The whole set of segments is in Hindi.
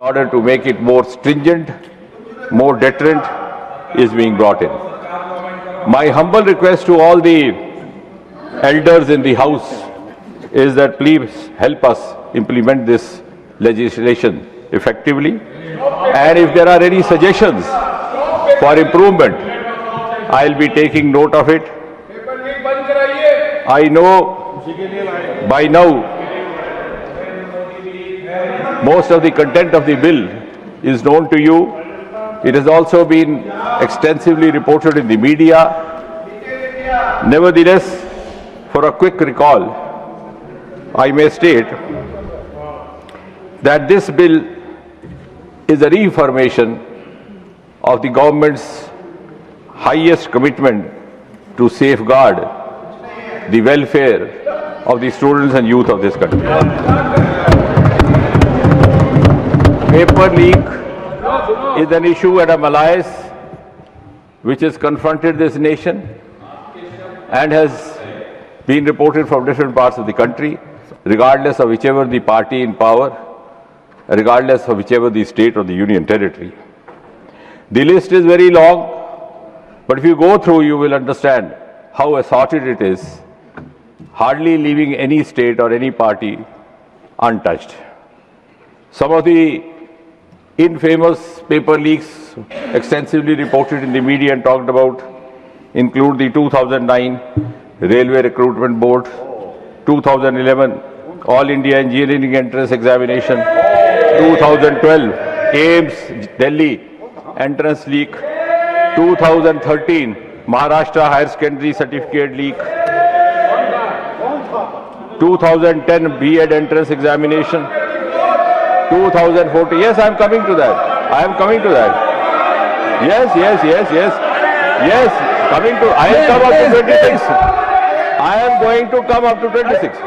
order to make it more stringent, more deterrent, is being brought in. My humble request to all the elders in the House is that please help us implement this legislation effectively. And if there are any suggestions for improvement, I'll be taking note of it. I know by now most of the content of the bill is known to you. It has also been extensively reported in the media. Nevertheless, for a quick recall, I may state that this bill is a reaffirmation of the government's highest commitment to safeguard the welfare of the students and youth of this country. Paper leak is an issue and a malaise which has confronted this nation and has been reported from different parts of the country, regardless of whichever the party in power, regardless of whichever the state or the union territory. The list is very long, but if you go through, you will understand how assorted it is, hardly leaving any state or any party untouched. Some of the infamous paper leaks extensively reported in the media and talked about include the 2009 Railway Recruitment Board, 2011 All India Engineering Entrance Examination, 2012 AIIMS Delhi Entrance Leak, 2013 Maharashtra Higher Secondary Certificate Leak, 2010 B.Ed Entrance Examination, 2014. Yes, I am coming to that. I am coming to that. Yes. Coming to. I have come up to 26. I am going to come up to 26.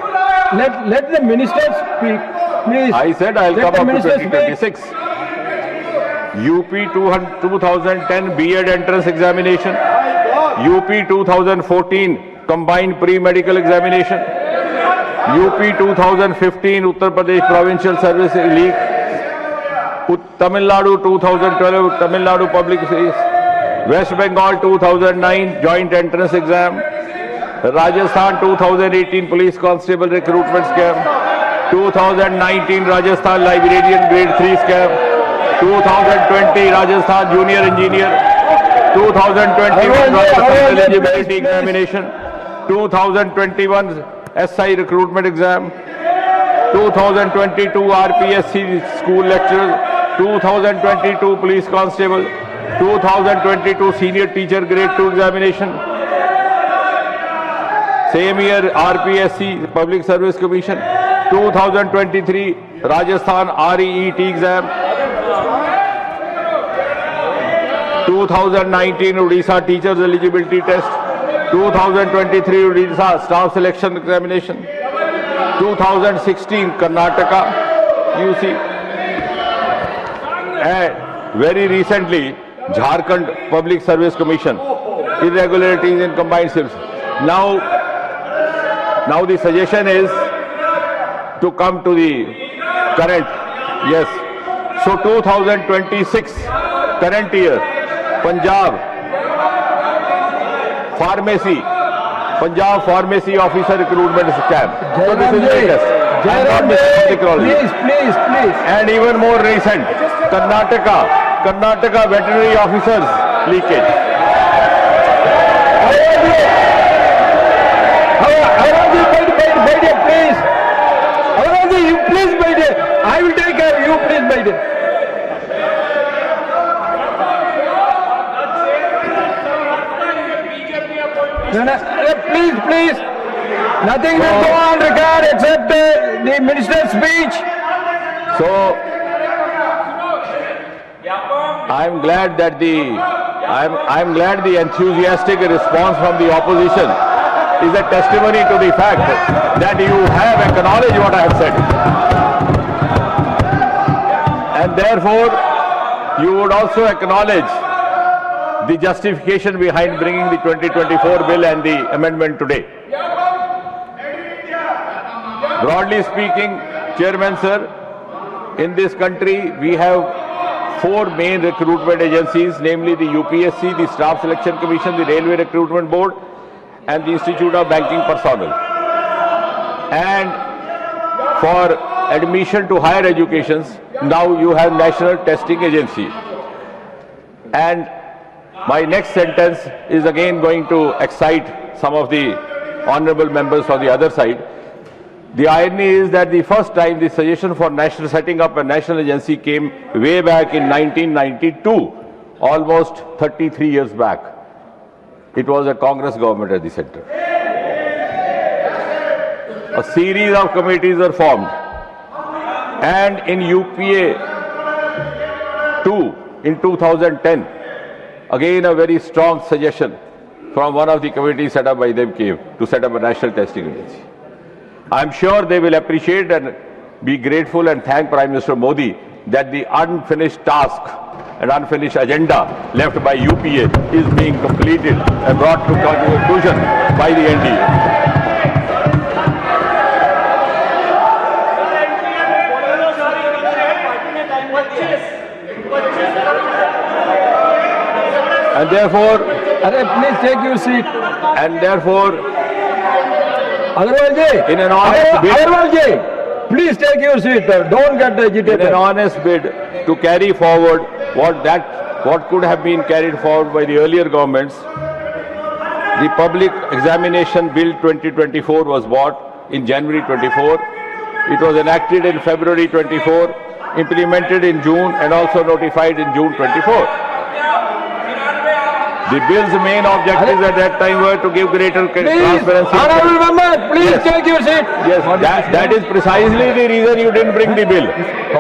Let the minister speak, please. I said I will come up to 2026. UP 2010 B.Ed Entrance Examination, UP 2014 Combined Pre-Medical Examination, UP 2015 Uttar Pradesh Provincial Service Leak, Tamil Nadu 2012 Tamil Nadu Public Service, West Bengal 2009 Joint Entrance Exam, Rajasthan 2018 Police Constable Recruitment Scam, 2019 Rajasthan Librarian Grade 3 Scam, 2020 Rajasthan Junior Engineer, 2021 Rajasthan Eligibility Examination, 2021 SI Recruitment Exam, 2022 RPSC School Lecturer, 2022 Police Constable, 2022 Senior Teacher Grade 2 Examination, same year RPSC Public Service Commission, 2023 Rajasthan REET Exam, 2019 Odisha Teachers Eligibility Test, 2023 Odisha Staff Selection Examination, 2016 Karnataka UC, and very recently Jharkhand Public Service Commission, irregularities in combined service. Now the suggestion is to come to the current, yes. So 2026, current year, Punjab Pharmacy Officer Recruitment Scam. So this is latest. Please. And even more recent, Karnataka Veterinary Officers leakage. Please, I will take care of you, please, my dear. Please. Nothing will go on record except the minister's speech. So I'm glad that I'm glad the enthusiastic response from the opposition is a testimony to the fact that you have acknowledged what I have said. And therefore, you would also acknowledge the justification behind bringing the 2024 bill and the amendment today. Broadly speaking, Chairman sir, In this country, we have four main recruitment agencies, namely the UPSC, the Staff Selection Commission, the Railway Recruitment Board, and the Institute of Banking Personnel. And for admission to higher educations, now you have National Testing Agency. And my next sentence is again going to excite some of the honorable members on the other side. The irony is that the first time the suggestion for setting up a national agency came way back in 1992, almost 33 years back. It was a Congress government at the center. A series of committees were formed, and in UPA 2 in 2010, again a very strong suggestion from one of the committees set up by them came to set up a national testing agency. I'm sure they will appreciate and be grateful and thank Prime Minister Modi that the unfinished task and unfinished agenda left by UPA is being completed and brought to conclusion by the NDA. And therefore, please take your seat. And therefore, Agarwal ji, in an honest bid, Agarwal ji, please take your seat. Don't get agitated. in an honest bid to carry forward what could have been carried forward by the earlier governments, the Public Examination Bill 2024 was brought in January 24. It was enacted in February 24, implemented in June, and also notified in June 24. The bill's main objectives at that time were to give greater transparency. Honorable member, please Yes. take your seat. Yes, that is precisely the reason you didn't bring the bill.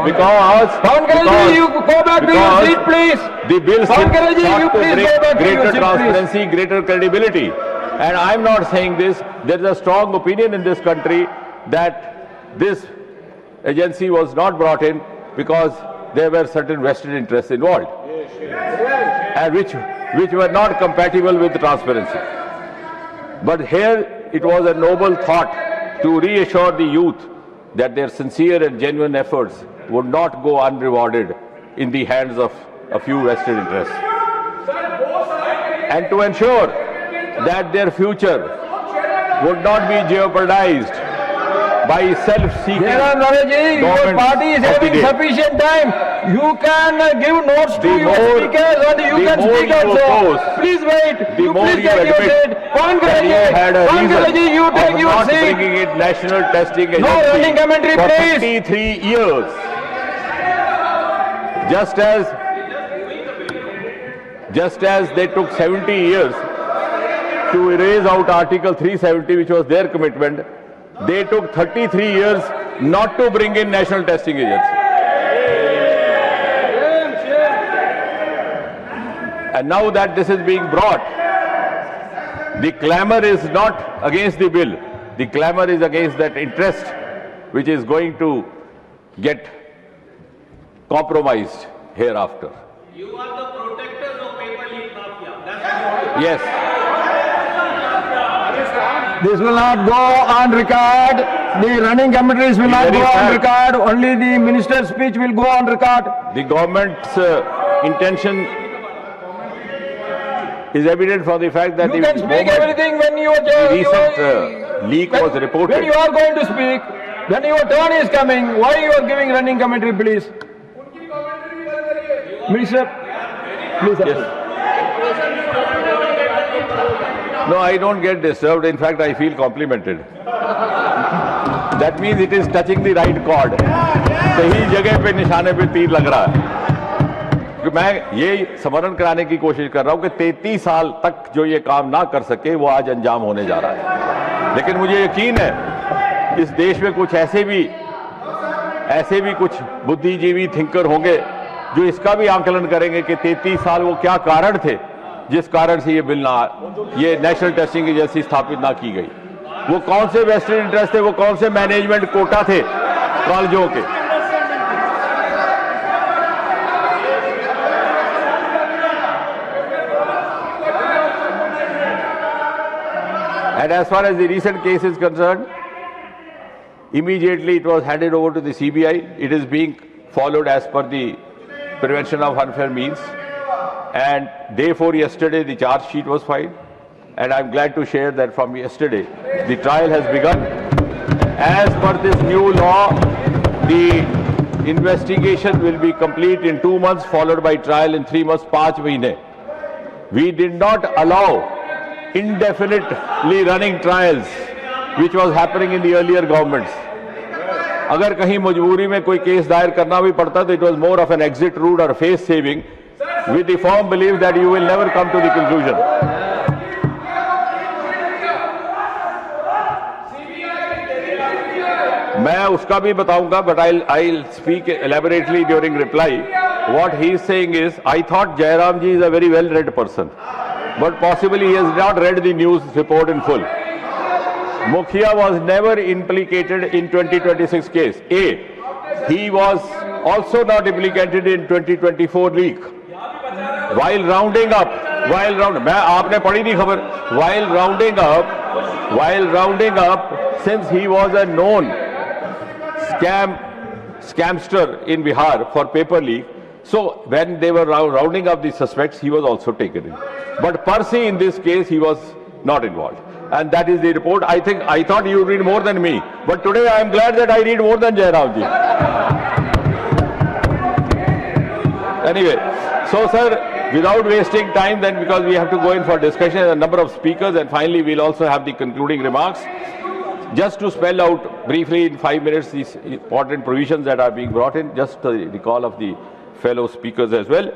Because Pankaj, you go back to your seat, please. the bill Pankaj, you sought to please bring go back to your greater seat, transparency, greater credibility. And I'm not saying this. There is a strong opinion in this country that this agency was not brought in because there were certain vested interests involved, and which were not compatible with transparency. But here it was a noble thought to reassure the youth that their sincere and genuine efforts would not go unrewarded in the hands of a few vested interests, and to ensure that their future would not be jeopardized by self-seeking Jairam Ramesh, your governments party is of the having day. sufficient time. You can give notes to The your more- speakers and you the can more speak you also. oppose, Please wait. the You more please you take your admit seat. that you had a Pankaj, reason you take of your not seat. bringing it national testing agency running commentary, for please. 53 years. Just as they took 70 years to erase out Article 370, which was their commitment, they took 33 years not to bring in national testing agency. And now that this is being brought, the clamor is not against the bill. The clamor is against that interest which is going to get compromised hereafter. You are the protectors of paper leak mafia. That's Yes, This will not go on record. The running commentaries will not very go on fact. record. Only the minister's speech will go on record. the government's intention is evident from the fact that You the can speak moment everything when you the recent leak was reported. When you are going to speak, when your turn is coming, why you are giving running commentary, please? Minister, please. Yes. No, I don't get disturbed. In fact, I feel complimented. That means it is touching the right chord. सही जगह पे निशाने पे तीर लग रहा है. कि मैं ये स्मरण कराने की कोशिश कर रहा हूं कि 33 साल तक जो ये काम ना कर सके वो आज अंजाम होने जा रहा है. लेकिन मुझे यकीन है इस देश में कुछ ऐसे भी कुछ बुद्धिजीवी थिंकर होंगे जो इसका भी आंकलन करेंगे कि 33 साल वो क्या कारण थे जिस कारण से ये नेशनल टेस्टिंग एजेंसी स्थापित ना की गई. वो कौन से वेस्टेड इंटरेस्ट थे, वो कौन से मैनेजमेंट कोटा थे कॉलेजों के. And as far as the recent case is concerned, immediately it was handed over to the CBI. It is being followed as per the Prevention of Unfair Means. And day 4 yesterday, the charge sheet was filed. And I'm glad to share that from yesterday, the trial has begun. As per this new law, the investigation will be complete in 2 months, followed by trial in 3 months, 5 mahine. We did not allow indefinitely running trials, which was happening in the earlier governments. अगर कहीं मजबूरी में कोई केस दायर करना भी पड़ता तो it was more of an exit route or face saving, with the firm belief that you will never come to the conclusion. मैं उसका भी बताऊंगा, but I'll speak elaborately during reply. What he is saying is, I thought Jairam ji is a very well-read person, but possibly he has not read the news report in full. Mukhia was never implicated in 2026 case. A, he was also not implicated in 2024 leak. While rounding up, मैं आपने पढ़ी नहीं खबर. While rounding up, since he was a known scamster in Bihar for paper leak, so when they were rounding up the suspects, he was also taken in. But per se in this case, he was not involved. And that is the report. I thought you read more than me, but today I am glad that I read more than Jairam ji. Anyway, so sir, without wasting time, then because we have to go in for discussion, a number of speakers, and finally we'll also have the concluding remarks. Just to spell out briefly in 5 minutes these important provisions that are being brought in, just the recall of the fellow speakers as well.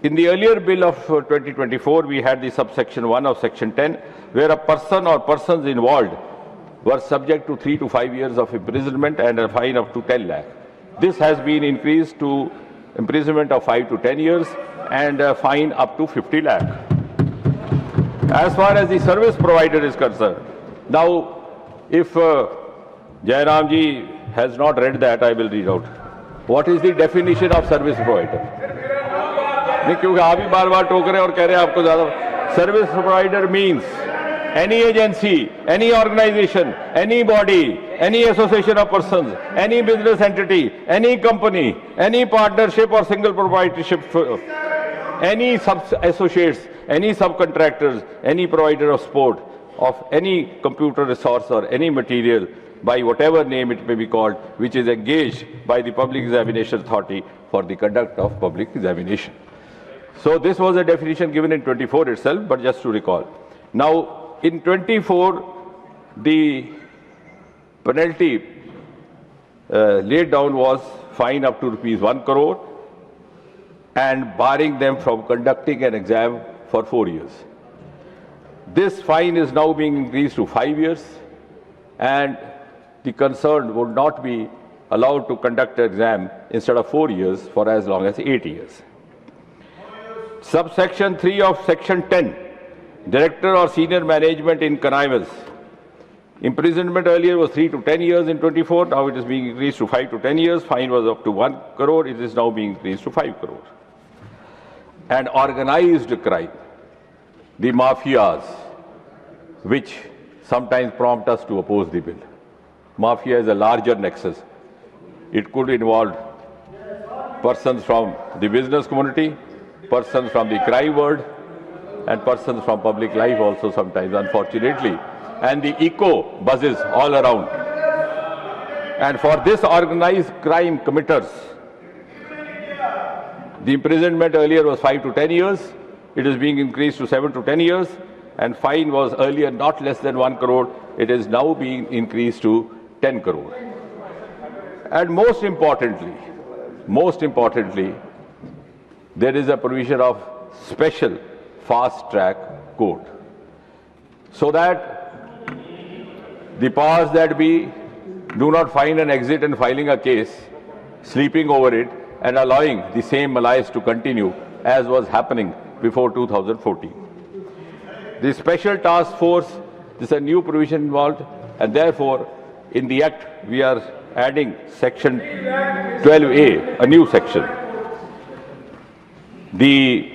In the earlier bill of 2024, we had the subsection 1 of section 10, where a person or persons involved were subject to 3 to 5 years of imprisonment and a fine up to 10 lakh. This has been increased to imprisonment of 5 to 10 years and a fine up to 50 lakh. As far as the service provider is concerned, now if Jairam ji has not read that, I will read out. What is the definition of service provider? नहीं, क्योंकि आप ही बार बार टोक रहे हैं और कह रहे हैं आपको ज्यादा. Service provider means any agency, any organization, any body, any association of persons, any business entity, any company, any partnership or single proprietorship, any sub-associates, any subcontractors, any provider of support of any computer resource or any material by whatever name it may be called, which is engaged by the Public Examination Authority for the conduct of public examination. So this was a definition given in 24 itself, but just to recall. Now, in 24, the penalty laid down was fine up to ₹1 crore and barring them from conducting an exam for 4 years. This fine is now being increased to 5 years, and the concerned would not be allowed to conduct an exam instead of 4 years for as long as 8 years. Subsection 3 of section 10, director or senior management in connivance. Imprisonment earlier was 3 to 10 years in 24, now it is being increased to 5 to 10 years. Fine was up to 1 crore, it is now being increased to 5 crore. And organized crime, the mafias, which sometimes prompt us to oppose the bill. Mafia is a larger nexus. It could involve persons from the business community, persons from the crime world, and persons from public life also sometimes, unfortunately. And the echo buzzes all around. And for this organized crime committers, the imprisonment earlier was 5 to 10 years. It is being increased to 7 to 10 years. And fine was earlier not less than 1 crore. It is now being increased to 10 crore. And most importantly, there is a provision of special fast-track court, so that the powers that be do not find an exit in filing a case, sleeping over it, and allowing the same malice to continue as was happening before 2014. The Special Task Force, this is a new provision involved, and therefore, in the Act, we are adding section 12A, a new section. The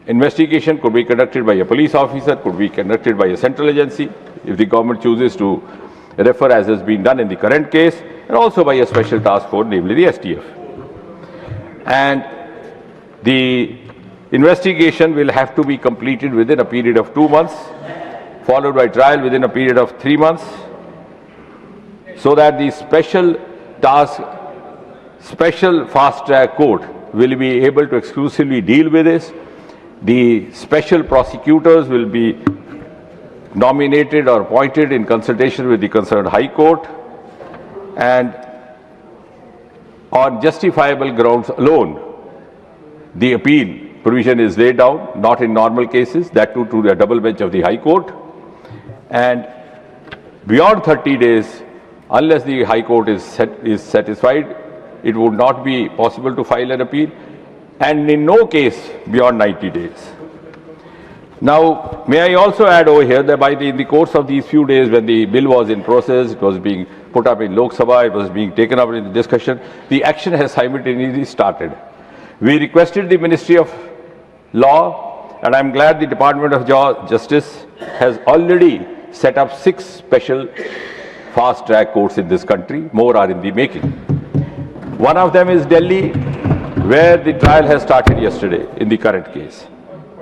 investigation could be conducted by a police officer, could be conducted by a central agency. If the government chooses to refer as has been done in the current case, and also by a special task force, namely the STF. And the investigation will have to be completed within a period of 2 months, followed by trial within a period of 3 months, so that the special fast track court will be able to exclusively deal with this. The special prosecutors will be nominated or appointed in consultation with the concerned High Court, and on justifiable grounds alone, the appeal provision is laid down, not in normal cases, that too to the double bench of the High Court. And beyond 30 days, unless the High Court is satisfied, it would not be possible to file an appeal, and in no case beyond 90 days. Now, may I also add over here that in the course of these few days when the bill was in process, it was being put up in Lok Sabha, it was being taken up in the discussion, the action has simultaneously started. We requested the Ministry of Law, and I'm glad the Department of Justice has already set up 6 special fast track courts in this country. More are in the making. One of them is Delhi, where the trial has started yesterday in the current case.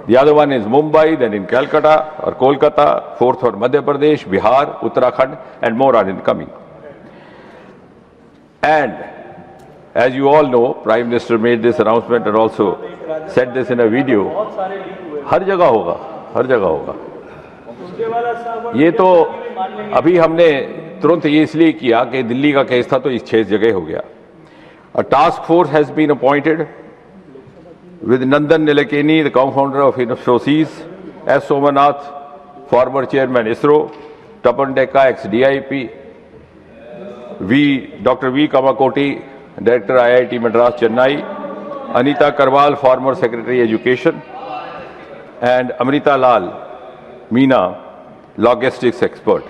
The other one is Mumbai, then in Calcutta or Kolkata, 4th for Madhya Pradesh, Bihar, Uttarakhand, and more are incoming. And as you all know, Prime Minister made this announcement and also said this in a video. हर जगह होगा, हर जगह होगा. ये तो अभी हमने तुरंत ये इसलिए किया कि दिल्ली का केस था तो इस 6 जगह हो गया. A task force has been appointed with Nandan Nilekani, the co-founder of Infosys, S. Somanath, former chairman ISRO, Tapan Dekka, ex-DIP, Dr. V. Kamakoti, Director IIT Madras, Chennai, Anita Karwal, former Secretary Education, and Amrita Lal Meena, logistics expert.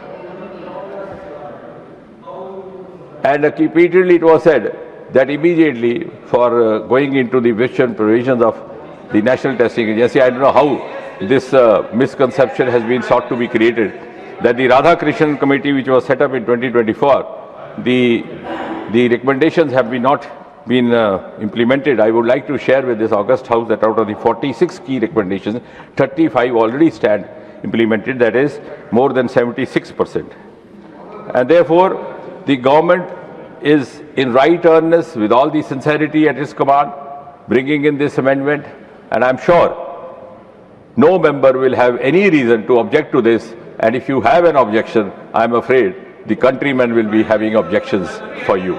And repeatedly it was said that immediately for going into the vision provisions of the National Testing Agency, I don't know how this misconception has been sought to be created, that the Radhakrishnan Committee, which was set up in 2024, the recommendations have not been implemented. I would like to share with this August House that out of the 46 key recommendations, 35 already stand implemented, that is more than 76%. And therefore, the government is in right earnest with all the sincerity at its command, bringing in this amendment, and I'm sure no member will have any reason to object to this, and if you have an objection, I'm afraid the countrymen will be having objections for you.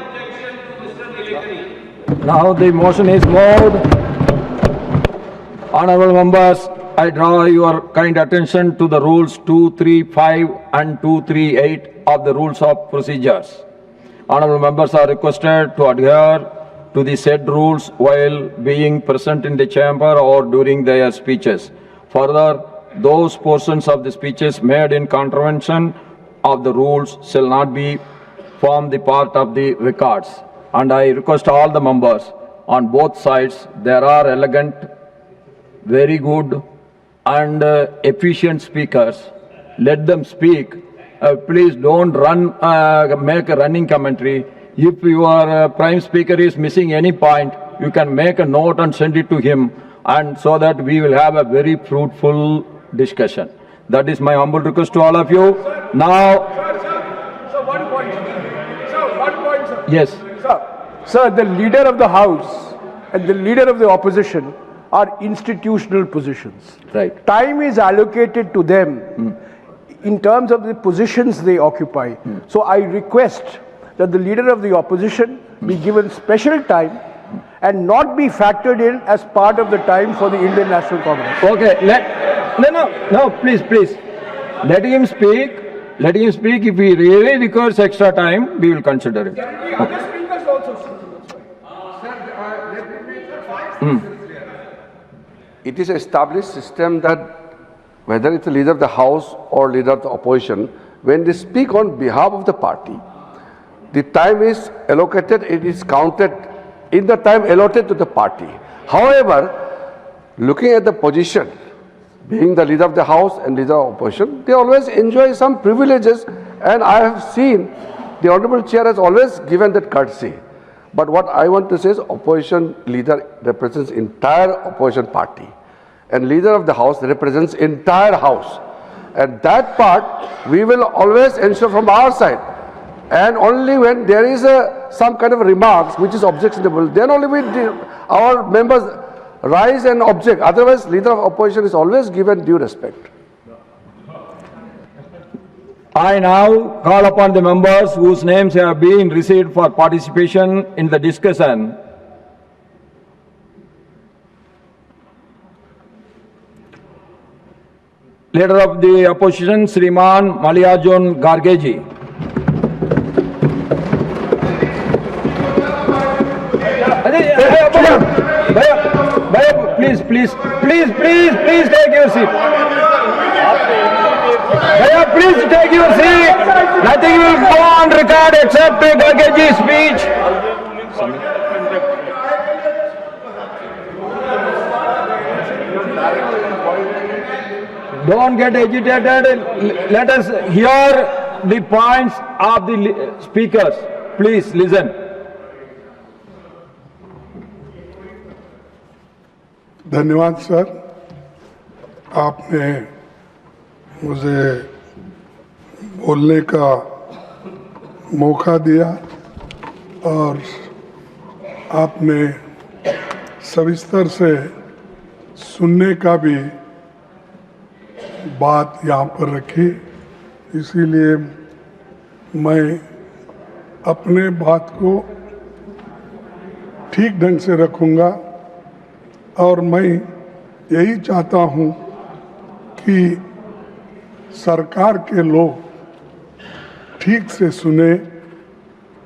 Now the motion is moved. Honorable members, I draw your kind attention to the rules 235 and 238 of the rules of procedures. Honorable members are requested to adhere to the said rules while being present in the chamber or during their speeches. Further, those portions of the speeches made in contravention of the rules shall not be form the part of the records. And I request all the members on both sides, there are elegant, very good and efficient speakers. Let them speak. Please don't make a running commentary. If your prime speaker is missing any point, you can make a note and send it to him, and so that we will have a very fruitful discussion. That is my humble request to all of you. Now, Sir, one point. Sir, one point, sir. yes. Sir, the leader of the House and the leader of the opposition are institutional positions. Right. Time is allocated to them in terms of the positions they occupy. So I request that the leader of the opposition be given special time and not be factored in as part of the time for the Indian National Congress. Okay, no, please. Let him speak. Let him speak. If he really requires extra time, we will consider it. It is an established system that whether it's the leader of the House or leader of the opposition, when they speak on behalf of the party, the time is allocated, it is counted in the time allotted to the party. However, looking at the position, being the leader of the House and leader of opposition, they always enjoy some privileges And I have seen the Honorable Chair has always given that courtesy. But what I want to say is opposition leader represents entire opposition party. And leader of the house represents entire house. And that part we will always ensure from our side. And only when there is some kind of remarks which is objectionable, then only our members rise and object. Otherwise, leader of opposition is always given due respect. I now call upon the members whose names have been received for participation in the discussion. Leader of the opposition, Shriman Mallikarjun Kharge ji. Please take your seat. Please take your seat. Nothing will go on record except Kharge ji's speech. Don't get agitated. Let us hear the points of the speakers. Please listen. धन्यवाद सर, आपने मुझे बोलने का मौका दिया और आपने सविस्तर से सुनने का भी बात यहाँ पर रखी, इसीलिए मैं अपने बात को ठीक ढंग से रखूँगा और मैं यही चाहता हूँ कि सरकार के लोग ठीक से सुने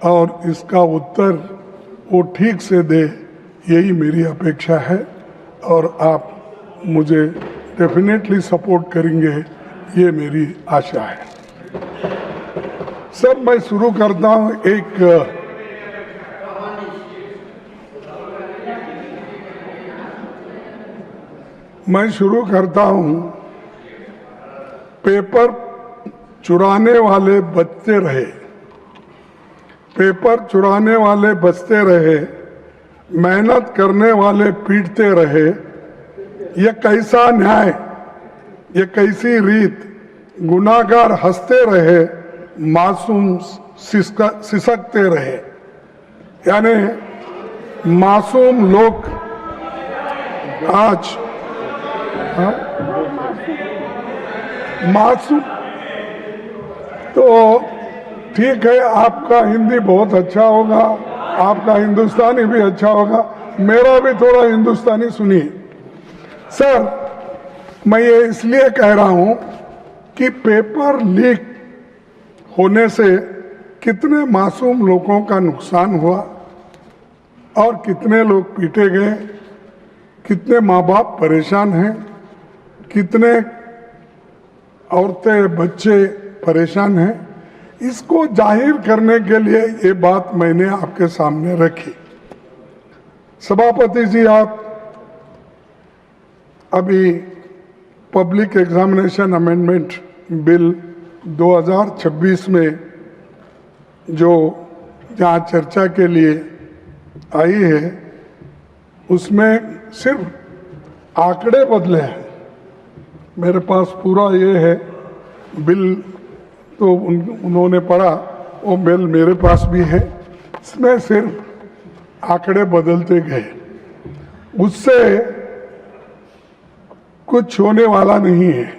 और इसका उत्तर वो ठीक से दे, यही मेरी अपेक्षा है और आप मुझे डेफिनेटली सपोर्ट करेंगे, ये मेरी आशा है। सर, मैं शुरू करता हूँ मैं शुरू करता हूँ, पेपर चुराने वाले बचते रहे, पेपर चुराने वाले बचते रहे, मेहनत करने वाले पीटते रहे, ये कैसा न्याय, ये कैसी रीत, गुनाहगार हंसते रहे, मासूम सिसकते रहे। यानी मासूम लोग आज मासूम, तो ठीक है, आपका हिंदी बहुत अच्छा होगा, आपका हिंदुस्तानी भी अच्छा होगा, मेरा भी थोड़ा हिंदुस्तानी सुनिए। सर, मैं ये इसलिए कह रहा हूं कि पेपर लीक होने से कितने मासूम लोगों का नुकसान हुआ और कितने लोग पीटे गए, कितने माँ बाप परेशान हैं, कितने औरतें बच्चे परेशान हैं, इसको जाहिर करने के लिए ये बात मैंने आपके सामने रखी। सभापति जी, आप अभी पब्लिक एग्जामिनेशन अमेंडमेंट बिल 2026 में जो जहाँ चर्चा के लिए आई है, उसमें सिर्फ आंकड़े बदले हैं। मेरे पास पूरा ये है बिल, तो उन्होंने पढ़ा, वो बिल मेरे पास भी है, इसमें सिर्फ आंकड़े बदलते गए, उससे कुछ होने वाला नहीं है।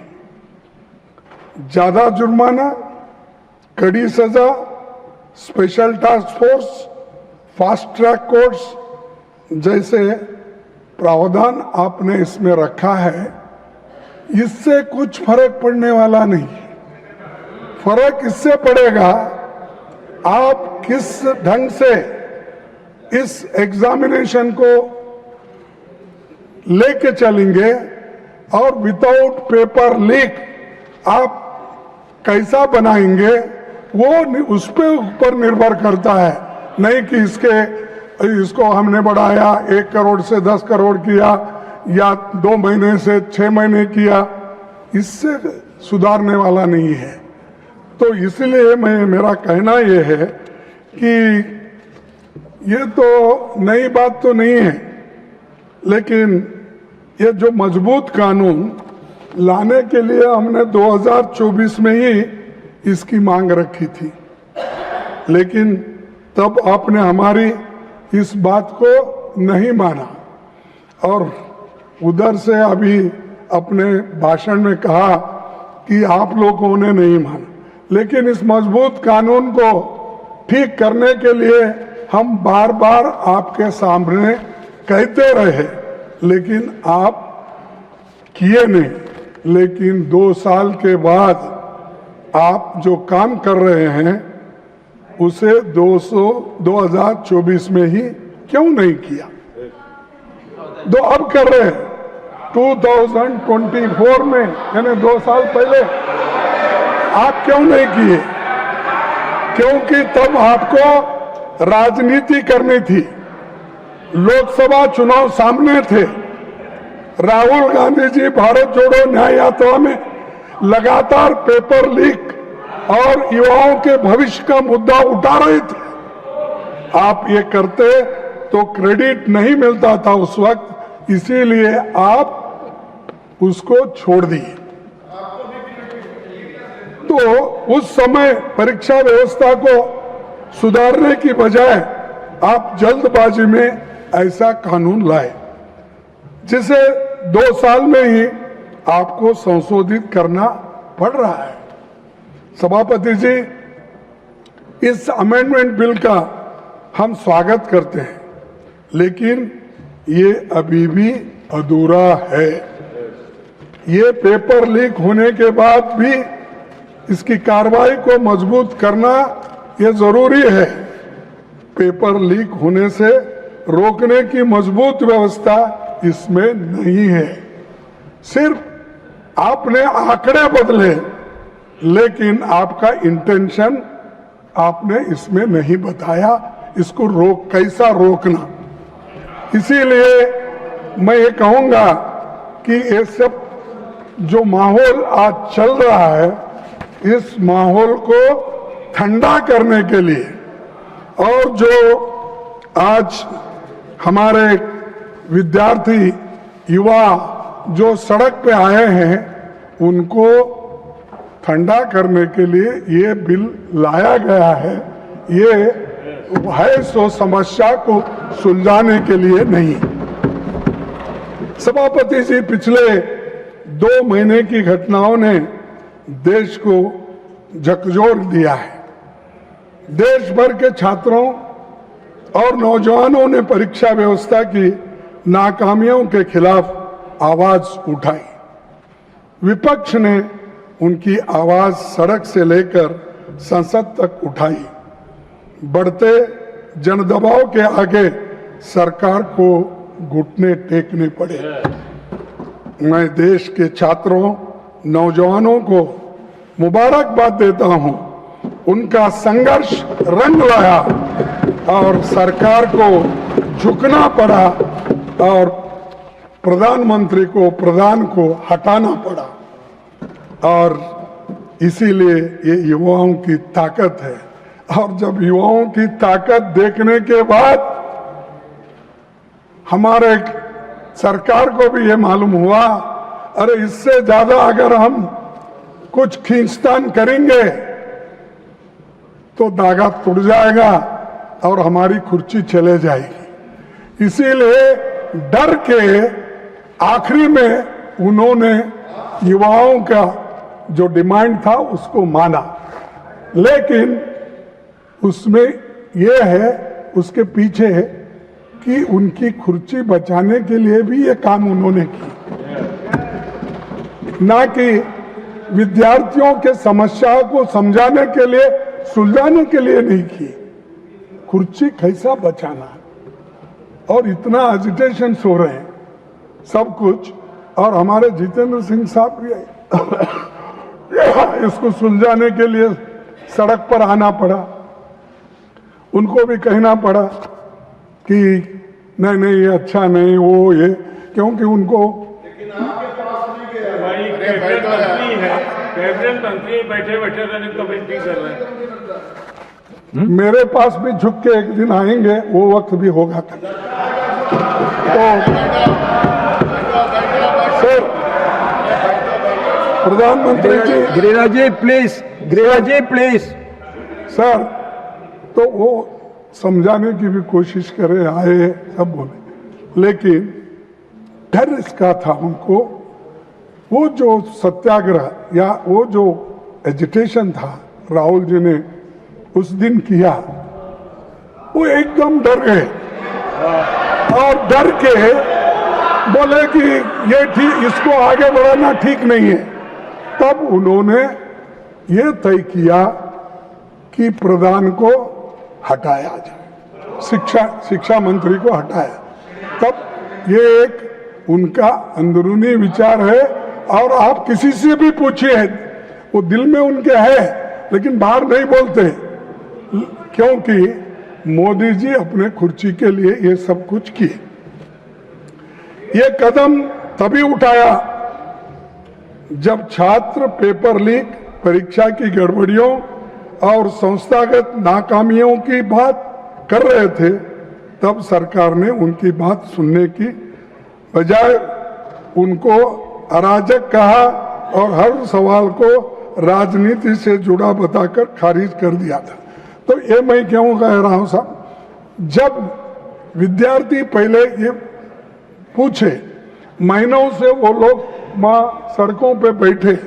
ज्यादा जुर्माना, कड़ी सजा, special task force, fast track courts जैसे प्रावधान आपने इसमें रखा है, इससे कुछ फर्क पड़ने वाला नहीं। फर्क इससे पड़ेगा आप किस ढंग से इस एग्जामिनेशन को लेके चलेंगे और विदाउट पेपर लीक आप कैसा बनाएंगे, वो उस पे ऊपर निर्भर करता है। नहीं कि इसको हमने बढ़ाया 1 करोड़ से 10 करोड़ किया या 2 महीने से 6 महीने किया, इससे सुधारने वाला नहीं है। तो इसलिए मेरा कहना ये है कि ये तो नई बात तो नहीं है, लेकिन ये जो मजबूत कानून लाने के लिए हमने 2024 में ही इसकी मांग रखी थी, लेकिन तब आपने हमारी इस बात को नहीं माना और उधर से अभी अपने भाषण में कहा कि आप लोगों ने नहीं माना। लेकिन इस मजबूत कानून को ठीक करने के लिए हम बार बार आपके सामने कहते रहे, लेकिन आप किए नहीं। लेकिन 2 साल के बाद आप जो काम कर रहे हैं उसे 2024 में ही क्यों नहीं किया? तो अब कर रहे हैं 2024 में, यानी 2 साल पहले आप क्यों नहीं किए? क्योंकि तब आपको राजनीति करनी थी, लोकसभा चुनाव सामने थे। राहुल गांधी जी भारत जोड़ो न्याय यात्रा में लगातार पेपर लीक और युवाओं के भविष्य का मुद्दा उठा रहे थे। आप ये करते तो क्रेडिट नहीं मिलता था उस वक्त, इसीलिए आप उसको छोड़ दिए। तो उस समय परीक्षा व्यवस्था को सुधारने की बजाय आप जल्दबाजी में ऐसा कानून लाए, जिसे 2 साल में ही आपको संशोधित करना पड़ रहा है। सभापति जी, इस अमेंडमेंट बिल का हम स्वागत करते हैं, लेकिन ये अभी भी अधूरा है। ये पेपर लीक होने के बाद भी इसकी कार्रवाई को मजबूत करना ये जरूरी है। पेपर लीक होने से रोकने की मजबूत व्यवस्था इसमें नहीं है। सिर्फ आपने आंकड़े बदले, लेकिन आपका इंटेंशन आपने इसमें नहीं बताया, इसको कैसा रोकना। इसीलिए मैं ये कहूंगा कि ये सब जो माहौल आज चल रहा है, इस माहौल को ठंडा करने के लिए और जो आज हमारे विद्यार्थी युवा जो सड़क पे आए हैं, उनको ठंडा करने के लिए ये बिल लाया गया है। ये है सो समस्या को सुलझाने के लिए नहीं। सभापति जी, पिछले 2 महीने की घटनाओं ने देश को झकझोर दिया है। देश भर के छात्रों और नौजवानों ने परीक्षा व्यवस्था की नाकामियों के खिलाफ आवाज उठाई। विपक्ष ने उनकी आवाज सड़क से लेकर संसद तक उठाई। बढ़ते जनदबाव के आगे सरकार को घुटने टेकने पड़े। मैं देश के छात्रों, नौजवानों को मुबारकबाद देता हूं। उनका संघर्ष रंग लाया और सरकार को झुकना पड़ा और प्रधानमंत्री को, प्रधान को हटाना पड़ा। और इसीलिए ये युवाओं की ताकत है। और जब युवाओं की ताकत देखने के बाद हमारे सरकार को भी ये मालूम हुआ, अरे इससे ज्यादा अगर हम कुछ खींचतान करेंगे तो धागा टूट जाएगा और हमारी कुर्सी चले जाएगी। इसीलिए डर के आखिरी में उन्होंने युवाओं का जो डिमांड था उसको माना, लेकिन उसमें यह है, उसके पीछे है कि उनकी कुर्सी बचाने के लिए भी ये काम उन्होंने की, ना कि विद्यार्थियों के समस्याओं को समझाने के लिए, सुलझाने के लिए नहीं की। कुर्सी कैसा बचाना, और इतना एजिटेशन हो रहे हैं सब कुछ। और हमारे जितेंद्र सिंह साहब भी इसको सुलझाने के लिए सड़क पर आना पड़ा। उनको भी कहना पड़ा कि नहीं नहीं ये अच्छा नहीं, वो ये, क्योंकि उनको कैबिनेट मंत्री बैठे बैठे रनिंग कमेटी कर रहे हैं। मेरे पास भी झुक के एक दिन आएंगे, वो वक्त भी होगा तक। तो सर, प्रधानमंत्री जी, गिरिराज जी प्लीज। सर, तो वो समझाने की भी कोशिश करे, आए सब बोले, लेकिन डर इसका था उनको, वो जो सत्याग्रह या वो जो एजिटेशन था राहुल जी ने उस दिन किया, वो एकदम डर गए और डर के बोले कि ये ठीक, इसको आगे बढ़ाना ठीक नहीं है। तब उन्होंने ये तय किया कि प्रधान को हटाया जाए, शिक्षा मंत्री को हटाया। तब ये एक उनका अंदरूनी विचार है, और आप किसी से भी पूछिए, वो दिल में उनके है लेकिन बाहर नहीं बोलते, क्योंकि मोदी जी अपने कुर्सी के लिए ये सब कुछ किए। ये कदम तभी उठाया जब छात्र पेपर लीक, परीक्षा की गड़बड़ियों और संस्थागत नाकामियों की बात कर रहे थे। तब सरकार ने उनकी बात सुनने की बजाय उनको अराजक कहा और हर सवाल को राजनीति से जुड़ा बताकर खारिज कर दिया था। तो ये मैं क्यों कह रहा हूं साहब, जब विद्यार्थी पहले ये पूछे, महीनों से वो लोग वहाँ सड़कों पे बैठे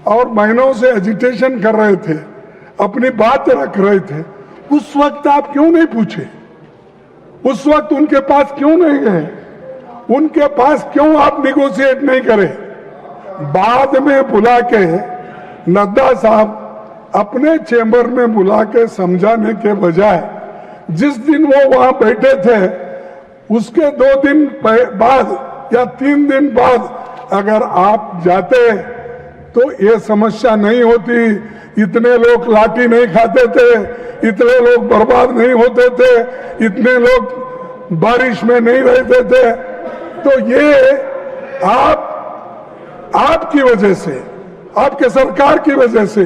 और महीनों से एजिटेशन कर रहे थे, अपनी बात रख रहे थे, उस वक्त आप क्यों नहीं पूछे? उस वक्त उनके पास क्यों नहीं गए? उनके पास क्यों आप निगोशिएट नहीं करे? बाद में बुला के नड्डा साहब अपने चेंबर में बुला के समझाने के बजाय जिस दिन वो वहां बैठे थे उसके 2 दिन बाद या 3 दिन बाद अगर आप जाते तो ये समस्या नहीं होती, इतने लोग लाठी नहीं खाते थे, इतने लोग बर्बाद नहीं होते थे, इतने लोग बारिश में नहीं रहते थे। तो ये आपकी वजह से, आपके सरकार की वजह से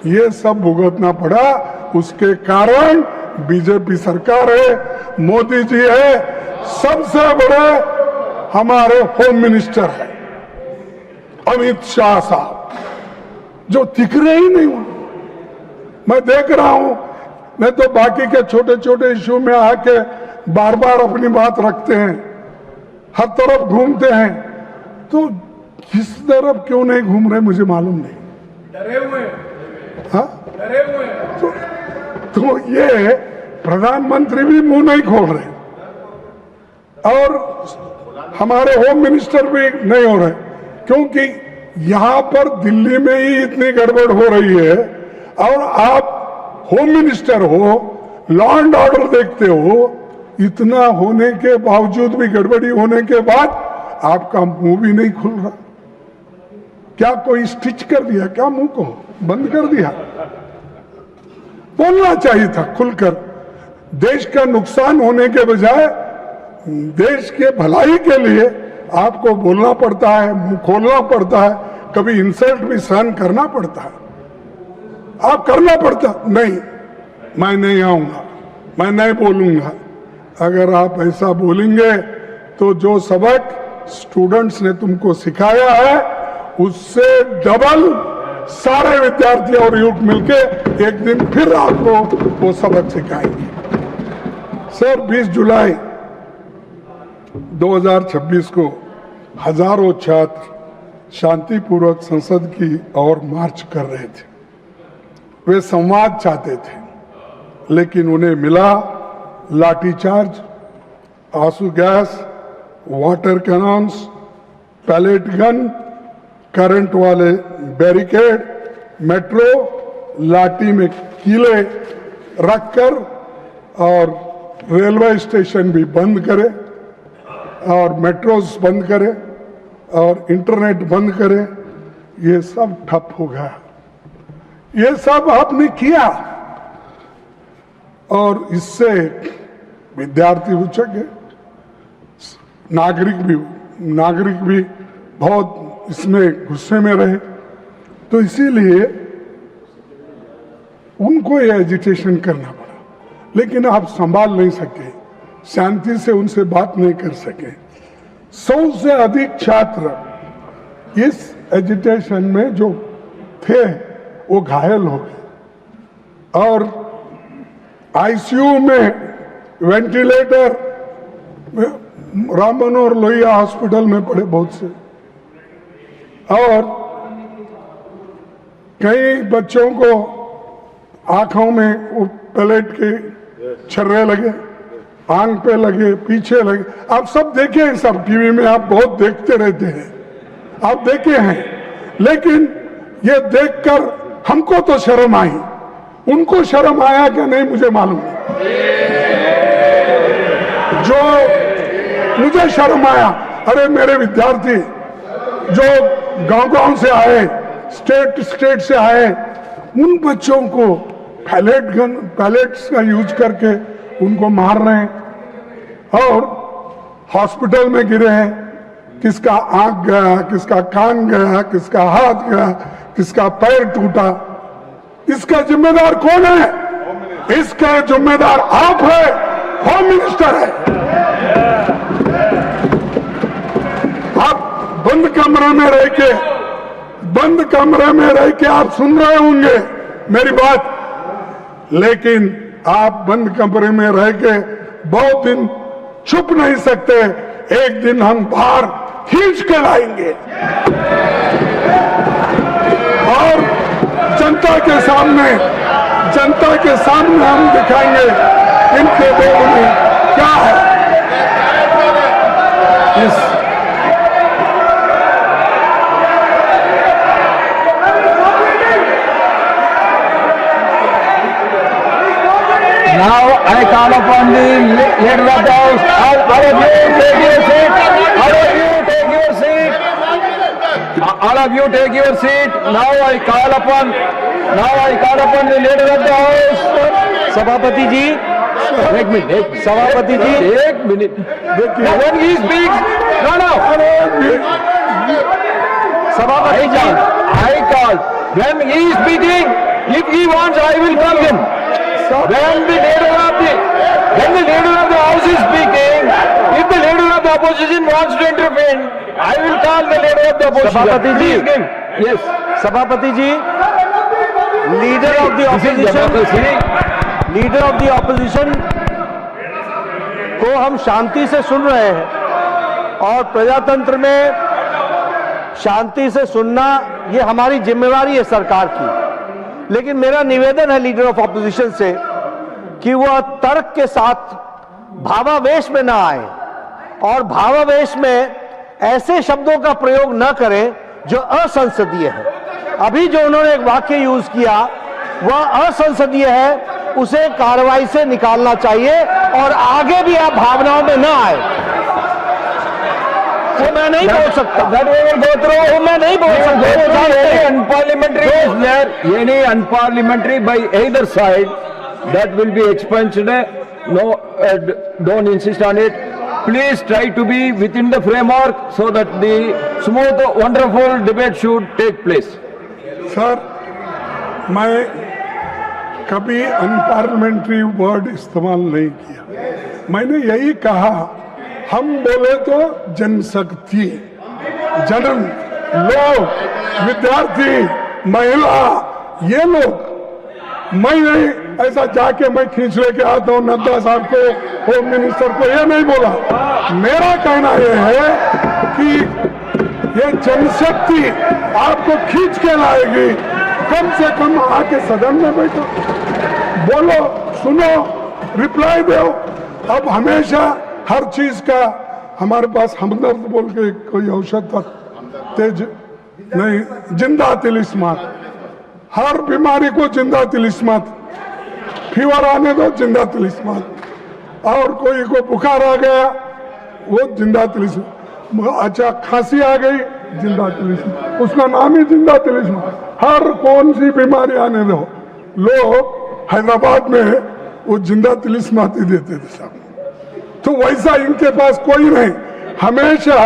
ये सब भुगतना पड़ा। उसके कारण बीजेपी सरकार है, मोदी जी है, सबसे बड़े हमारे होम मिनिस्टर है अमित शाह साहब, जो दिख रहे ही नहीं हूं। मैं देख रहा हूं, नहीं तो बाकी के छोटे छोटे इश्यू में आके बार बार अपनी बात रखते हैं, हर तरफ घूमते हैं। तो किस तरफ क्यों नहीं घूम रहे मुझे मालूम नहीं। डरे हुए हाँ, डरे हुए तो ये प्रधानमंत्री भी मुंह नहीं खोल रहे और हमारे होम मिनिस्टर भी नहीं हो रहे, क्योंकि यहां पर दिल्ली में ही इतनी गड़बड़ हो रही है और आप होम मिनिस्टर हो, लॉ एंड ऑर्डर देखते हो, इतना होने के बावजूद भी, गड़बड़ी होने के बाद आपका मुंह भी नहीं खुल रहा। क्या कोई स्टिच कर दिया क्या? मुंह को बंद कर दिया? बोलना चाहिए था खुलकर। देश का नुकसान होने के बजाय देश के भलाई के लिए आपको बोलना पड़ता है, मुंह खोलना पड़ता है, कभी इंसल्ट भी सहन करना पड़ता है। आप करना पड़ता नहीं, मैं नहीं आऊंगा, मैं नहीं बोलूंगा। अगर आप ऐसा बोलेंगे तो जो सबक स्टूडेंट्स ने तुमको सिखाया है उससे डबल सारे विद्यार्थी और युवक मिलके एक दिन फिर आपको वो सबक सिखाएंगे। सर, 20 जुलाई 2026 को हजारों छात्र शांतिपूर्वक संसद की ओर मार्च कर रहे थे। वे संवाद चाहते थे, लेकिन उन्हें मिला लाठीचार्ज, आंसू gas, water cannons, pellet gun, current वाले बैरिकेड, मेट्रो लाठी में कीले रखकर और रेलवे स्टेशन भी बंद करे और मेट्रोस बंद करे और इंटरनेट बंद करे। ये सब ठप हो गया। ये सब आपने किया और इससे विद्यार्थी उचक गए, नागरिक भी बहुत इसमें गुस्से में रहे। तो इसीलिए उनको ये एजिटेशन करना पड़ा, लेकिन आप संभाल नहीं सके, शांति से उनसे बात नहीं कर सके। 100 से अधिक छात्र इस एजिटेशन में जो थे वो घायल हो गए और आईसीयू में वेंटिलेटर राम मनोहर लोहिया हॉस्पिटल में पड़े बहुत से, और कई बच्चों को आंखों में वो पैलेट के छर्रे लगे, आंख पे लगे, पीछे लगे। आप सब देखे हैं, सब टीवी में आप बहुत देखते रहते हैं, आप देखे हैं। लेकिन ये देखकर हमको तो शर्म आई, उनको शर्म आया क्या नहीं मुझे मालूम नहीं। जो मुझे शर्म आया, अरे मेरे विद्यार्थी जो गांव-गांव से आए, स्टेट से आए, उन बच्चों को पैलेट्स का यूज करके उनको मार रहे हैं और हॉस्पिटल में गिरे हैं। किसका आंख गया, किसका कान गया, किसका हाथ गया, किसका पैर टूटा। इसका जिम्मेदार कौन है? इसका जिम्मेदार आप है, होम मिनिस्टर है। आप बंद कमरे में रह के आप सुन रहे होंगे मेरी बात, लेकिन आप बंद कमरे में रह के बहुत दिन छुप नहीं सकते। एक दिन हम बाहर खींच के लाएंगे और जनता के सामने हम दिखाएंगे इनके देश में क्या है। Now I call upon the leader of the House. All of you take your seat. All of you take your seat. All of you take your seat. Now I call upon the leader of the House. सभापति जी, एक मिनट, सभापति जी, एक minute. When he speaks, no. सभापति जी, I call. When he is speaking, if he wants, I will call him. When the leader of the House is speaking, if the leader of the opposition wants to intervene, I will call the leader of the opposition. सभापति जी, Yes. सभापति जी, लीडर ऑफ द ऑपोजिशन को हम शांति से सुन रहे हैं और प्रजातंत्र में शांति से सुनना ये हमारी जिम्मेवारी है सरकार की। लेकिन मेरा निवेदन है लीडर ऑफ ऑपोजिशन से कि वह तर्क के साथ भावावेश में ना आए और भावावेश में ऐसे शब्दों का प्रयोग न करें जो असंसदीय है। अभी जो उन्होंने एक वाक्य यूज किया वह असंसदीय है, उसे कार्रवाई से निकालना चाहिए और आगे भी आप भावनाओं में न आए। वो मैं नहीं बोल सकता, वो मैं नहीं बोल सकता। Any unparliamentary by either side that will be expunged. No, don't insist on it. Please try to be within the framework so that the smooth, wonderful debate should take place. Sir, मैं कभी अनपार्लियामेंट्री वर्ड इस्तेमाल नहीं किया। मैंने यही कहा, हम बोले तो जनशक्ति, जन, लोग, विद्यार्थी, महिला, ये लोग। मैं नहीं ऐसा जाके मैं खींच लेके आता हूँ नड्डा साहब को, होम मिनिस्टर को, ये नहीं बोला। मेरा कहना ये है कि ये जनशक्ति आपको खींच के लाएगी। कम से कम आके सदन में बैठो, बोलो, सुनो, रिप्लाई दो। अब हमेशा हर चीज का हमारे पास हमदर्द बोल के कोई औषध था, तेज नहीं, जिंदा तिलिस्मात। हर बीमारी को जिंदा तिलिस्मात, फीवर आने दो जिंदा तिलिस्मात, और कोई को बुखार आ गया वो जिंदा तिलिस्मात, अच्छा खांसी आ गई जिंदा तिलिस्मात, उसका नाम ही जिंदा तिलिस्मात। हर कौन सी बीमारी आने दो, लोग हैदराबाद में वो जिंदा तिलिस्मात ही देते थे सब। तो वैसा इनके पास कोई नहीं। हमेशा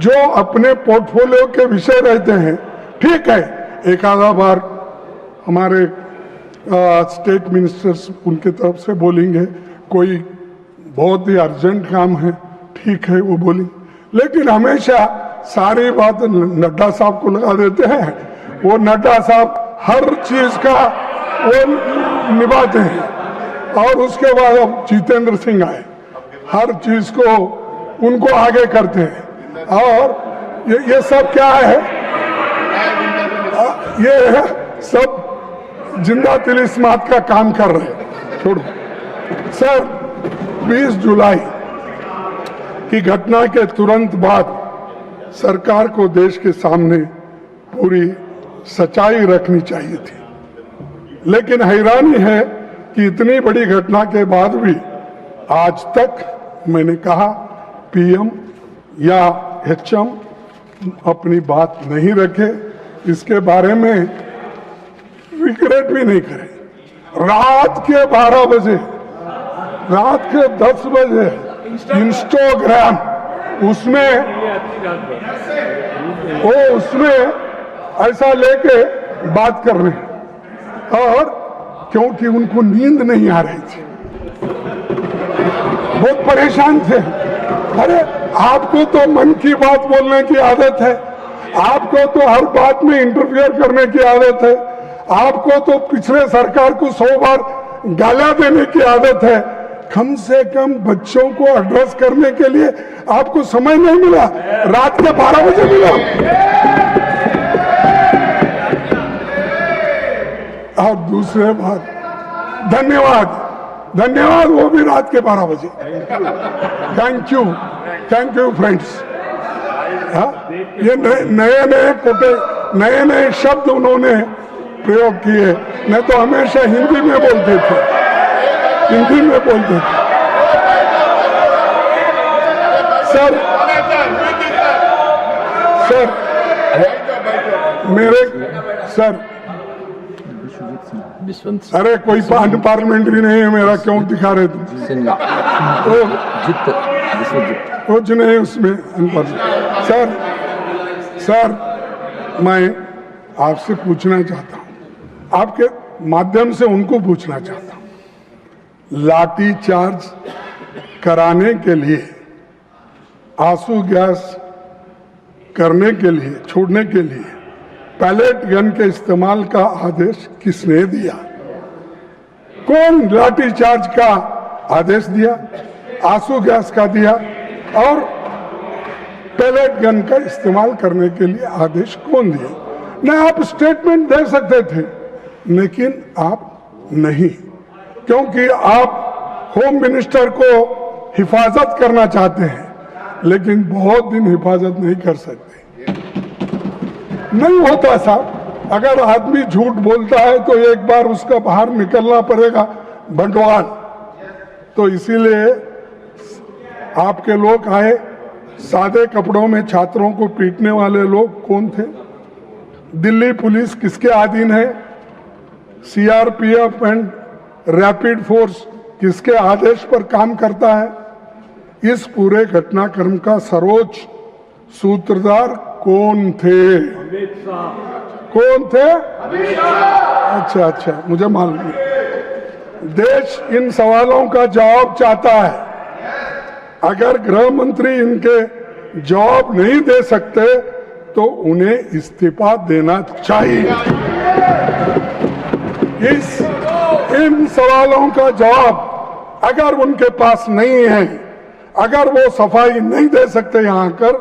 जो अपने पोर्टफोलियो के विषय रहते हैं, ठीक है, एक आधा बार हमारे स्टेट मिनिस्टर्स उनके तरफ से बोलेंगे, कोई बहुत ही अर्जेंट काम है, ठीक है वो बोलेंगे, लेकिन हमेशा सारी बात नड्डा साहब को लगा देते हैं। वो नड्डा साहब हर चीज का वो निभाते हैं। और उसके बाद अब जितेंद्र सिंह आए, हर चीज को उनको आगे करते हैं। और ये सब क्या है, ये सब जिंदा तिलिस्मात का काम कर रहे हैं। छोड़ो सर, 20 जुलाई की घटना के तुरंत बाद सरकार को देश के सामने पूरी सच्चाई रखनी चाहिए थी, लेकिन हैरानी है कि इतनी बड़ी घटना के बाद भी आज तक मैंने कहा पीएम या एचएम अपनी बात नहीं रखे, इसके बारे में रिग्रेट भी नहीं करे। रात के 12 बजे, रात के 10 बजे इंस्टाग्राम उसमें ऐसा लेके बात कर रहे हैं, और क्योंकि उनको नींद नहीं आ रही थी, बहुत परेशान थे। अरे आपको तो मन की बात बोलने की आदत है, आपको तो हर बात में इंटरफियर करने की आदत है, आपको तो पिछले सरकार को 100 बार गालियां देने की आदत है। कम से कम बच्चों को एड्रेस करने के लिए आपको समय नहीं मिला, रात के 12 बजे मिला। और दूसरे बात, धन्यवाद वो भी रात के 12 बजे। Thank you friends. ये नए शब्द उन्होंने प्रयोग किए, नहीं तो हमेशा हिंदी में बोलते थे, सर अरे कोई पार्लियामेंट्री नहीं है मेरा, क्यों दिखा रहे तुम? कुछ नहीं उसमें। सर मैं आपसे पूछना चाहता हूं, आपके माध्यम से उनको पूछना चाहता हूं, लाठी चार्ज कराने के लिए, आंसू गैस करने के लिए, छोड़ने के लिए पैलेट गन के इस्तेमाल का आदेश किसने दिया? कौन लाठी चार्ज का आदेश दिया, आंसू गैस का दिया, और पैलेट गन का इस्तेमाल करने के लिए आदेश कौन दिया? न आप स्टेटमेंट दे सकते थे, लेकिन आप नहीं, क्योंकि आप होम मिनिस्टर को हिफाजत करना चाहते हैं, लेकिन बहुत दिन हिफाजत नहीं कर सकते। नहीं होता साहब, अगर आदमी झूठ बोलता है तो एक बार उसका बाहर निकलना पड़ेगा बंटवाल। तो इसीलिए आपके लोग आए, सादे कपड़ों में छात्रों को पीटने वाले लोग कौन थे? दिल्ली पुलिस किसके अधीन है? सीआरपीएफ एंड रैपिड फोर्स किसके आदेश पर काम करता है? इस पूरे घटनाक्रम का सर्वोच्च सूत्रधार कौन थे? कौन थे? अच्छा, मुझे मालूम नहीं। देश इन सवालों का जवाब चाहता है। अगर गृह मंत्री इनके जवाब नहीं दे सकते तो उन्हें इस्तीफा देना चाहिए। इन सवालों का जवाब अगर उनके पास नहीं है, अगर वो सफाई नहीं दे सकते यहाँ आकर,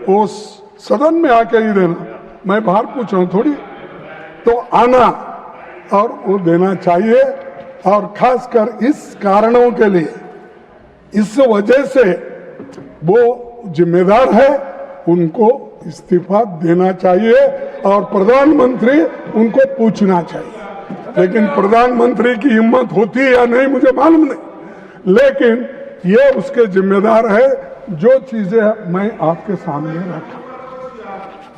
वो सदन में आकर ही देना, मैं बाहर पूछ रहा हूँ थोड़ी, तो आना और वो देना चाहिए। और खासकर इस कारणों के लिए, इस वजह से वो जिम्मेदार है, उनको इस्तीफा देना चाहिए और प्रधानमंत्री उनको पूछना चाहिए। लेकिन प्रधानमंत्री की हिम्मत होती है या नहीं मुझे मालूम नहीं, लेकिन ये उसके जिम्मेदार है। जो चीजें मैं आपके सामने रखा,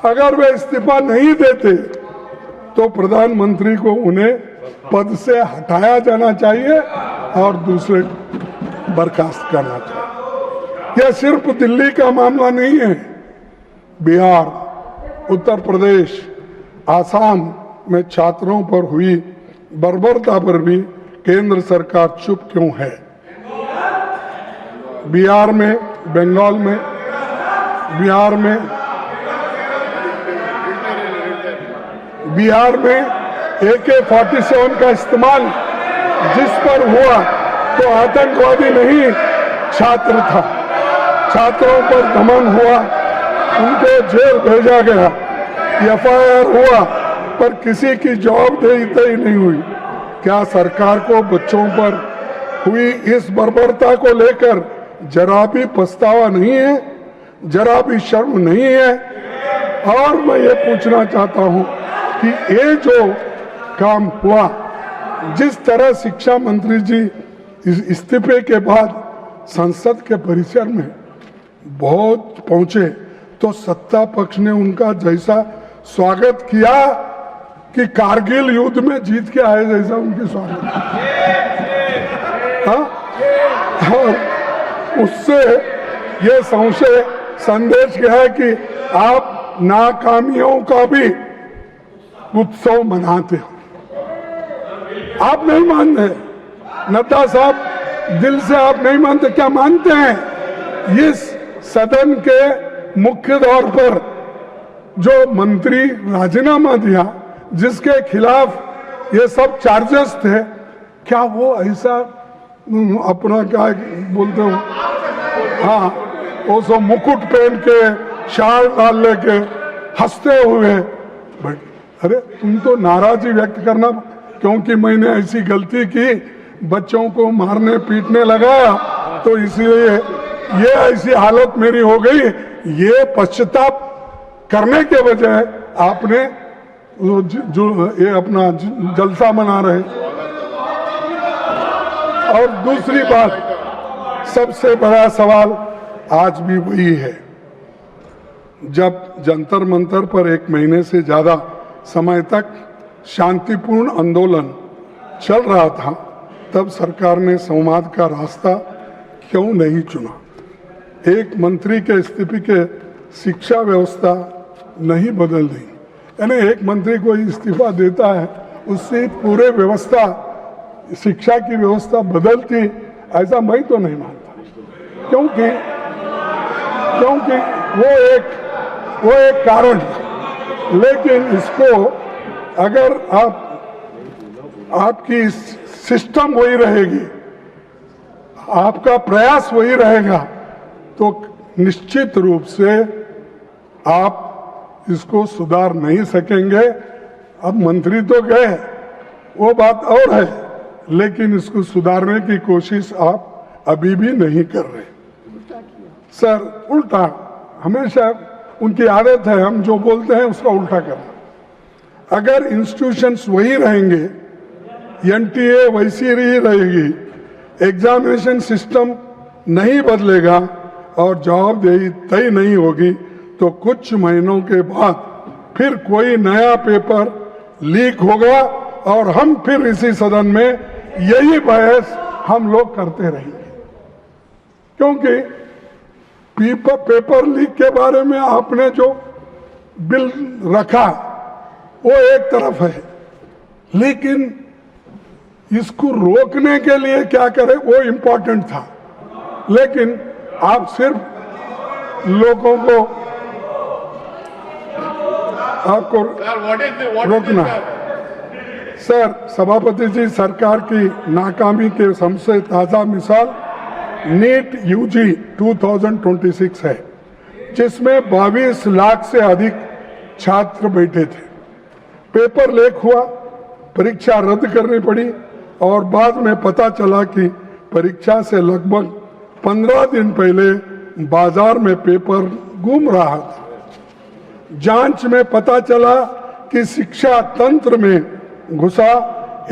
अगर वे इस्तीफा नहीं देते तो प्रधानमंत्री को उन्हें पद से हटाया जाना चाहिए और दूसरे बर्खास्त करना चाहिए। यह सिर्फ दिल्ली का मामला नहीं है, बिहार, उत्तर प्रदेश, आसाम में छात्रों पर हुई बर्बरता पर भी केंद्र सरकार चुप क्यों है? बिहार में, बंगाल में, बिहार में AK-47 का इस्तेमाल जिस पर हुआ तो आतंकवादी नहीं, छात्र था। छात्रों पर दमन हुआ, उनको जेल भेजा गया, FIR हुआ, पर किसी की जवाबदेही तय नहीं हुई। क्या सरकार को बच्चों पर हुई इस बर्बरता को लेकर जरा भी पछतावा नहीं है, जरा भी शर्म नहीं है? और मैं ये पूछना चाहता हूं कि ये जो काम हुआ, जिस तरह शिक्षा मंत्री जी इस्तीफे के बाद संसद के परिसर में बहुत पहुंचे, तो सत्ता पक्ष ने उनका जैसा स्वागत किया कि कारगिल युद्ध में जीत के आए जैसा उनकी स्वागत। हाँ? और उससे ये संदेश क्या है कि आप नाकामियों का भी उत्सव मनाते हो। आप नहीं मानते, नड्डा साहब दिल से आप नहीं मानते, क्या मानते हैं? इस सदन के मुख्य तौर पर जो मंत्री राजीनामा दिया, जिसके खिलाफ ये सब चार्जेस थे, क्या वो ऐसा अपना क्या बोलते हो, हाँ, वो सब मुकुट पहन के, शाल डाल लेके हंसते हुए, अरे तुम तो नाराजगी व्यक्त करना क्योंकि मैंने ऐसी गलती की, बच्चों को मारने पीटने लगा, तो इसलिए ये ऐसी हालत मेरी हो गई। ये पश्चाताप करने के बजाय आपने जो ये अपना जलसा मना रहे। और दूसरी बात, सबसे बड़ा सवाल आज भी वही है, जब जंतर मंतर पर 1 महीने से ज्यादा समय तक शांतिपूर्ण आंदोलन चल रहा था, तब सरकार ने संवाद का रास्ता क्यों नहीं चुना? एक मंत्री के इस्तीफे के शिक्षा व्यवस्था नहीं बदल दी, यानी एक मंत्री को इस्तीफा देता है, उससे पूरे व्यवस्था, शिक्षा की व्यवस्था बदलती, ऐसा मैं तो नहीं मानता। क्योंकि वो एक कारण, लेकिन इसको अगर आपकी सिस्टम वही रहेगी, आपका प्रयास वही रहेगा, तो निश्चित रूप से आप इसको सुधार नहीं सकेंगे। अब मंत्री तो गए, वो बात और है, लेकिन इसको सुधारने की कोशिश आप अभी भी नहीं कर रहे। सर, उल्टा हमेशा उनकी आदत है, हम जो बोलते हैं उसका उल्टा करना। अगर इंस्टीट्यूशंस वही रहेंगे, NTA वैसी ही रहेगी, एग्जामिनेशन सिस्टम नहीं बदलेगा और जवाबदेही तय नहीं होगी, तो कुछ महीनों के बाद फिर कोई नया पेपर लीक होगा और हम फिर इसी सदन में यही बहस हम लोग करते रहेंगे। क्योंकि पेपर लीक के बारे में आपने जो बिल रखा वो एक तरफ है, लेकिन इसको रोकने के लिए क्या करें वो इम्पोर्टेंट था। लेकिन आप सिर्फ लोगों को आपको रोकना। सर, सभापति जी, सरकार की नाकामी के सबसे ताजा मिसाल नीट UG 2026 है, जिसमें 22 लाख से अधिक छात्र बैठे थे। पेपर लीक हुआ, परीक्षा रद्द करनी पड़ी और बाद में पता चला कि परीक्षा से लगभग 15 दिन पहले बाजार में पेपर गुम रहा था। जांच में पता चला कि शिक्षा तंत्र में घुसा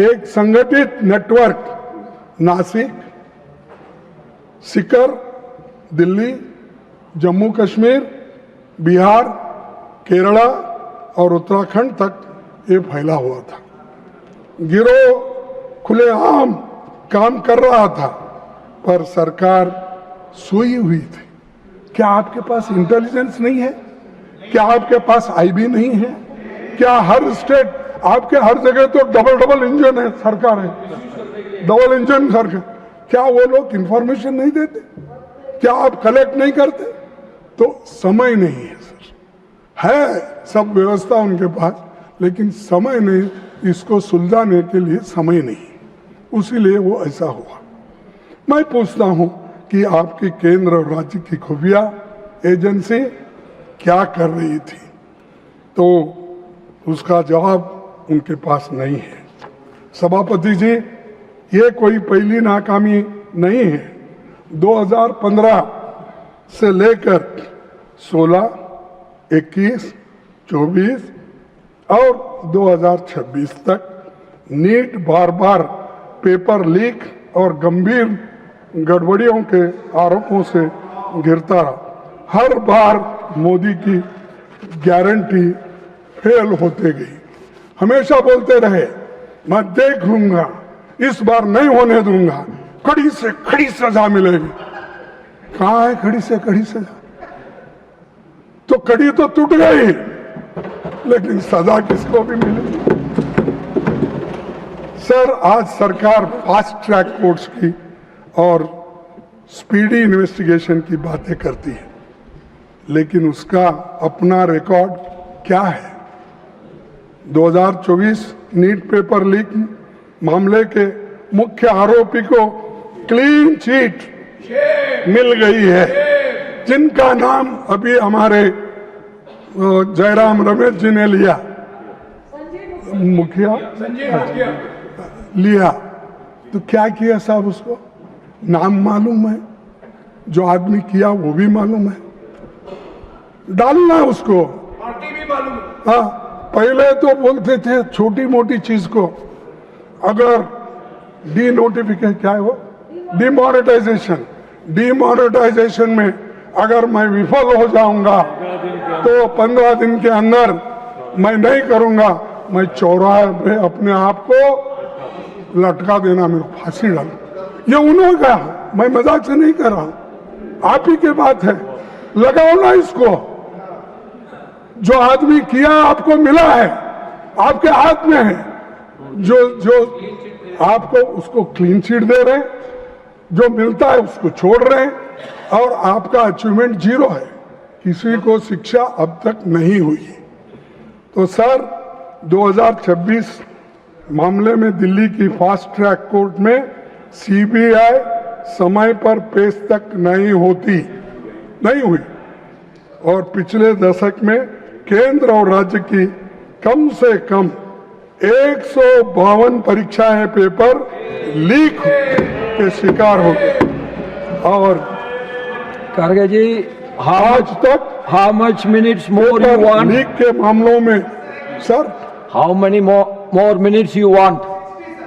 एक संगठित नेटवर्क नासिक, सीकर, दिल्ली, जम्मू कश्मीर, बिहार, केरला और उत्तराखंड तक ये फैला हुआ था। गिरोह खुलेआम काम कर रहा था, पर सरकार सोई हुई थी। क्या आपके पास इंटेलिजेंस नहीं है? क्या आपके पास IB नहीं है? क्या हर स्टेट, आपके हर जगह तो डबल इंजन है, सरकार है, डबल इंजन सरकार, क्या वो लोग इंफॉर्मेशन नहीं देते? क्या आप कलेक्ट नहीं करते? तो समय नहीं है सर, है सब व्यवस्था उनके पास, लेकिन समय नहीं, इसको सुलझाने के लिए समय नहीं, उसीलिए वो ऐसा हुआ। मैं पूछता हूं कि आपकी केंद्र और राज्य की खुफिया एजेंसी क्या कर रही थी, तो उसका जवाब उनके पास नहीं है। सभापति जी, ये कोई पहली नाकामी नहीं है। 2015 से लेकर 16, 21, 24 और 2026 तक नीट बार बार पेपर लीक और गंभीर गड़बड़ियों के आरोपों से घिरता रहा। हर बार मोदी की गारंटी फेल होते गई। हमेशा बोलते रहे मैं देख लूंगा, इस बार नहीं होने दूंगा, कड़ी से कड़ी सजा मिलेगी। कहां है कड़ी से कड़ी सजा? तो कड़ी तो टूट गई, लेकिन सजा किसको भी मिलेगी? सर, आज सरकार फास्ट ट्रैक कोर्ट्स की और स्पीडी इन्वेस्टिगेशन की बातें करती है, लेकिन उसका अपना रिकॉर्ड क्या है? 2024 नीट पेपर लीक मामले के मुख्य आरोपी को क्लीन चिट मिल गई है, जिनका नाम अभी हमारे जयराम रमेश जी ने लिया, मुखिया लिया। तो क्या किया साहब? उसको नाम मालूम है, जो आदमी किया वो भी मालूम है, डालना उसको। पार्टी भी मालूम है। हाँ, पहले तो बोलते थे छोटी मोटी चीज को अगर डी नोटिफिकेशन, क्या है वो, डिमोनेटाइजेशन में अगर मैं विफल हो जाऊंगा तो 15 दिन के अंदर मैं नहीं करूंगा, मैं चौराहे पे अपने आप को लटका देना, मेरे को फांसी डाल। ये उन्होंने कहा, मैं मजाक से नहीं कर रहा हूं, आप ही की बात है। लगाओ ना इसको, जो आदमी किया आपको मिला है, आपके हाथ में है, जो आपको उसको क्लीन चिट दे रहे हैं, जो मिलता है उसको छोड़ रहे हैं, और आपका अचीवमेंट 0 है, किसी को शिक्षा अब तक नहीं हुई। तो सर, 2026 मामले में दिल्ली की फास्ट ट्रैक कोर्ट में सीबीआई समय पर पेश तक नहीं हुई, और पिछले दशक में केंद्र और राज्य की कम से कम 152 परीक्षाएं पेपर लीक के शिकार हो गए। और खड़गे जी, आज तक how much minutes more you want? Leak के मामलों में sir, How many more minutes you want?